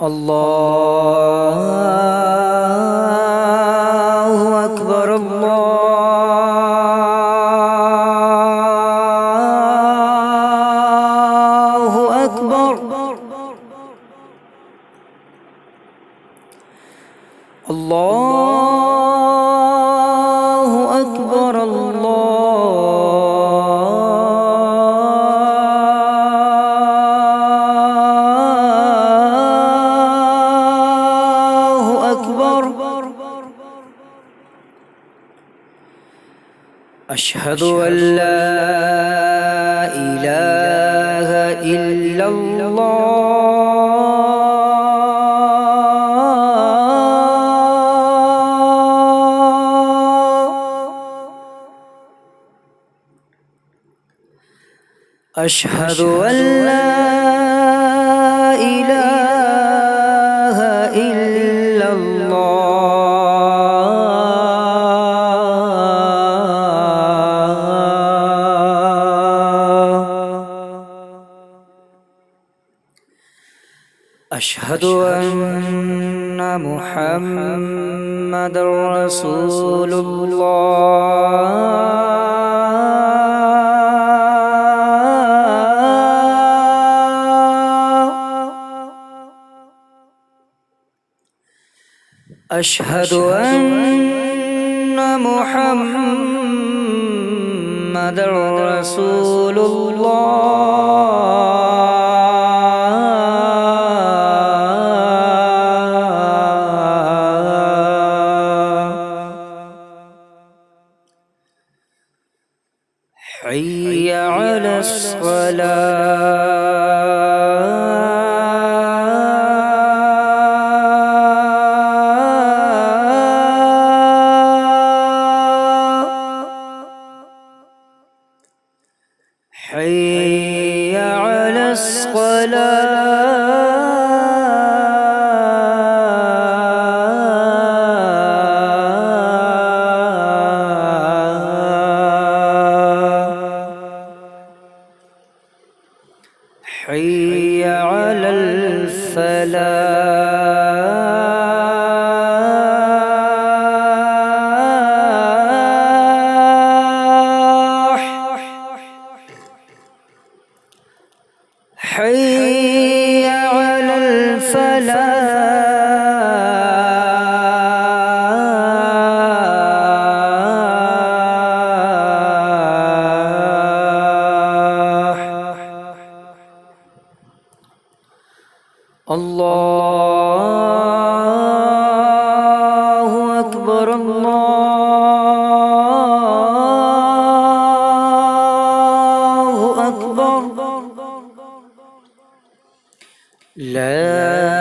अल्लाहु अकबर अल्लाहु अकबर अल्लाहु अकबर अल्लाहु अकबर अशहदु अल्ला इलाहा इल्लल्लाह अशहदु अल्ला इलाहा इल्लल्लाह अशहदु अन्ना मुहम्मदर रसूलुल्लाह अशहदु अन्ना मुहम्मदर रसूलुल्लाह हय्य अलस حي على الصلاة حي على الفلاح حي على الفلاح الله أكبر الله أكبر لا